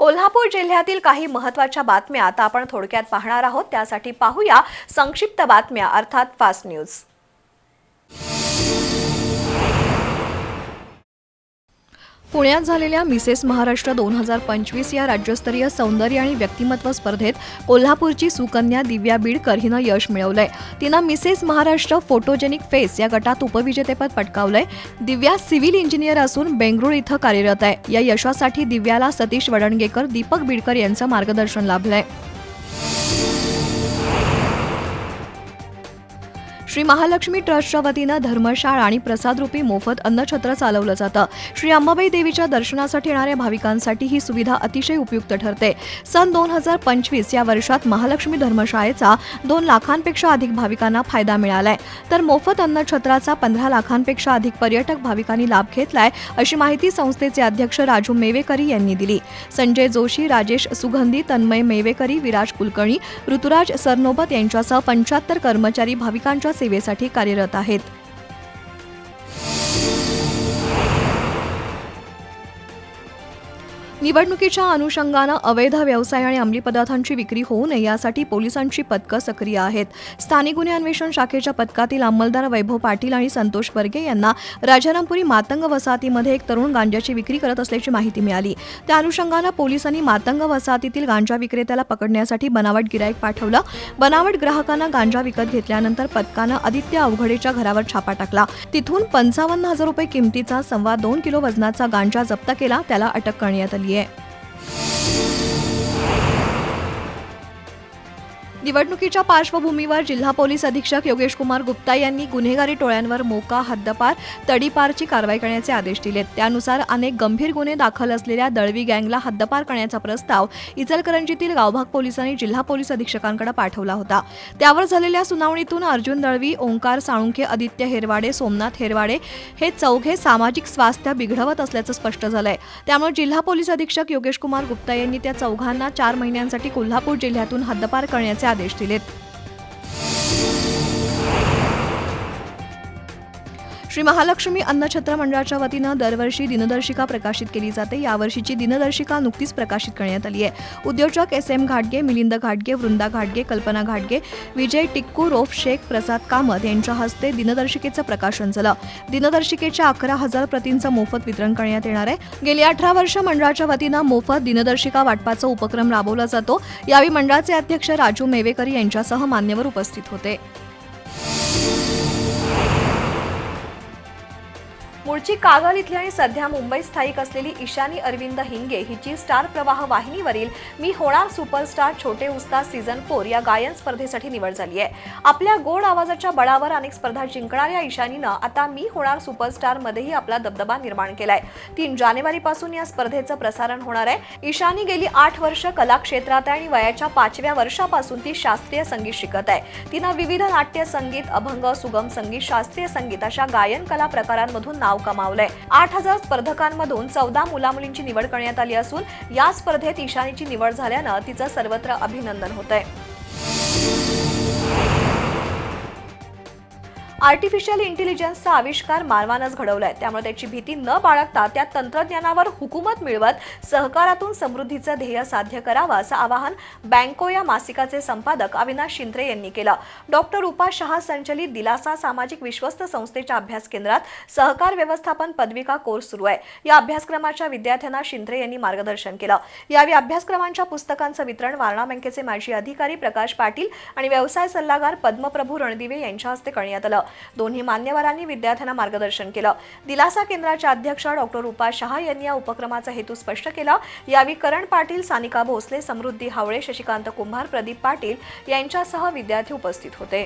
कोल्हापूर जिल्ह्यातील काही महत्त्वाच्या बातम्या आता आपण थोडक्यात पाहणार आहोत। त्यासाठी पाहूया संक्षिप्त बातम्या अर्थात फास्ट न्यूज। पुण्यात झालेल्या मिसेस महाराष्ट्र 2025 या राज्यस्तरीय सौंदर्य आणि व्यक्तिमत्व स्पर्धेत कोल्हापूरची सुकन्या दिव्या बीडकर हिनं यश मिळवलंय। तिनं मिसेस महाराष्ट्र फोटोजेनिक फेस या गटात उपविजेतेपद पटकावलंय। दिव्या सिव्हिल इंजिनियर असून बेंगळूर इथं कार्यरत आहे। या यशासाठी दिव्याला सतीश वडणगेकर, दीपक बीडकर यांचं मार्गदर्शन लाभलंय। श्री महालक्ष्मी ट्रस्टच्या वतीनं धर्मशाळा आणि प्रसादरूपी मोफत अन्नछत्र चालवलं जातं। श्री अंबाबाई देवीच्या दर्शनासाठी येणाऱ्या भाविकांसाठी ही सुविधा अतिशय उपयुक्त ठरते। सन 2025 या वर्षात महालक्ष्मी धर्मशाळेचा 2 लाखांपेक्षा अधिक भाविकांना फायदा मिळालाय, तर मोफत अन्नछत्राचा 15 लाखांपेक्षा अधिक पर्यटक भाविकांनी लाभ घेतलाय, अशी माहिती संस्थेचे अध्यक्ष राजू मेवेकरी यांनी दिली। संजय जोशी, राजेश सुगंधी, तन्मय मेवेकरी, विराज कुलकर्णी, ऋतुराज सरनोबत यांच्यासह 75 कर्मचारी भाविकांच्या सेवेसाठी कार्यरत आहेत। निवडणुकीच्या अनुषंगानं अवैध व्यवसाय आणि अंमली पदार्थांची विक्री होऊ नये यासाठी पोलिसांची पथकं सक्रिय आहेत। स्थानिक गुन्हे अन्वेषण शाखेच्या पथकातील अंमलदार वैभव पाटील आणि संतोष वर्गे यांना राजारामपुरी मातंग वसाहतीमध्ये एक तरुण गांजाची विक्री करत असल्याची माहिती मिळाली। त्या अनुषंगानं पोलिसांनी मातंग वसाहतीतील गांजा विक्रेत्याला पकडण्यासाठी बनावट गिराईक पाठवलं। बनावट ग्राहकांना गांजा विकत घेतल्यानंतर पथकानं आदित्य अवघडेच्या घरावर छापा टाकला। तिथून 55,000 रुपये किमतीचा 2.25 किलो वजनाचा गांजा जप्त केला। त्याला अटक करण्यात आली। निवडणुकीच्या पार्श्वभूमीवर जिल्हा पोलीस अधीक्षक योगेश कुमार गुप्ता यांनी गुन्हेगारी टोळ्यांवर मोका, हद्दपार, तडीपारची कारवाई करण्याचे आदेश दिलेत। त्यानुसार अनेक गंभीर गुन्हे दाखल असलेल्या दळवी गँगला हद्दपार करण्याचा प्रस्ताव इचलकरंजीतील गावभाग पोलिसांनी जिल्हा पोलीस अधीक्षकांकडे पाठवला होता। त्यावर झालेल्या सुनावणीतून अर्जुन दळवी, ओंकार साळुंखे, आदित्य हेरवाडे, सोमनाथ हेरवाडे हे चौघे सामाजिक स्वास्थ्य बिघडवत असल्याचं स्पष्ट झालंय। त्यामुळे जिल्हा पोलीस अधीक्षक योगेश कुमार गुप्ता यांनी त्या चौघांना 4 महिन्यांसाठी कोल्हापूर जिल्ह्यातून हद्दपार करण्याचे आदेश दिलेत। श्री महालक्ष्मी अन्नछत्र मंडळाच्या वतीनं दरवर्षी दिनदर्शिका प्रकाशित केली जाते। यावर्षीची दिनदर्शिका नुकतीच प्रकाशित करण्यात आली आहे। उद्योजक SM घाटगे, मिलिंद घाटगे, वृंदा घाटगे, कल्पना घाटगे, विजय टिक्कू रोफ शेख, प्रसाद कामत यांच्या हस्ते दिनदर्शिकेचं प्रकाशन झालं। दिनदर्शिकेच्या 11,000 प्रतींचं मोफत वितरण करण्यात येणार आहे। गेली 18 वर्ष मंडळाच्या वतीनं मोफत दिनदर्शिका वाटपाचा उपक्रम राबवला जातो। यावेळी मंडळाचे अध्यक्ष राजू मेवेकरी यांच्यासह मान्यवर उपस्थित होते। मूळची कागल इथली आणि सध्या मुंबईत स्थायिक असलेली ईशानी अरविंद हिंगे हिची स्टार प्रवाह वाहिनीवरील मी होणार सुपरस्टार छोटे उस्ताद सीझन 4 या गायन स्पर्धेसाठी निवड झाली आहे। आपल्या गोड आवाजाच्या बळावर अनेक स्पर्धा जिंकणाऱ्या ईशानीनं आता मी होणार सुपरस्टार मध्येही आपला दबदबा निर्माण केलाय। 3 जानेवारीपासून या स्पर्धेचं प्रसारण होणार आहे। ईशानी गेली 8 वर्ष कला क्षेत्रात आहे आणि वयाच्या 5व्या वर्षापासून ती शास्त्रीय संगीत शिकत आहे। तिनं विविध नाट्य संगीत, अभंग, सुगम संगीत, शास्त्रीय संगीत अशा गायन कला प्रकारांमधून नाव कमावलंय। 8,000 स्पर्धकांमधून 14 मुलामुलींची निवड करण्यात आली असून या स्पर्धेत ईशानीची निवड झाल्यानं तिचं सर्वत्र अभिनंदन होतंय। आर्टिफिशियल इंटेलिजन्सचा आविष्कार मानवानंच घडवलाय, त्यामुळे त्याची भीती न बाळगता त्या तंत्रज्ञानावर हुकूमत मिळवत सहकारातून समृद्धीचं ध्येय साध्य करावं असं आवाहन बँको या मासिकाचे संपादक अविनाश शिंत्रे यांनी केलं। डॉक्टर रूपा शहा संचलित दिलासा सामाजिक विश्वस्त संस्थेच्या अभ्यास केंद्रात सहकार व्यवस्थापन पदविका कोर्स सुरू आहे। या अभ्यासक्रमाच्या विद्यार्थ्यांना शिंत्रे यांनी मार्गदर्शन केलं। यावेळी अभ्यासक्रमांच्या पुस्तकांचं वितरण वारणा बँकेचे माजी अधिकारी प्रकाश पाटील आणि व्यवसाय सल्लागार पद्मप्रभू रणदिवे यांच्या हस्ते करण्यात आलं। दोन्ही मान्यवरांनी विद्यार्थ्यांना मार्गदर्शन केलं। दिलासा केंद्राच्या अध्यक्षा डॉक्टर रूपा शहा यांनी या उपक्रमाचा हेतू स्पष्ट केला। यावेळी करण पाटील, सानिका भोसले, समृद्धी हावळे, शशिकांत कुंभार, प्रदीप पाटील यांच्यासह विद्यार्थी उपस्थित होते।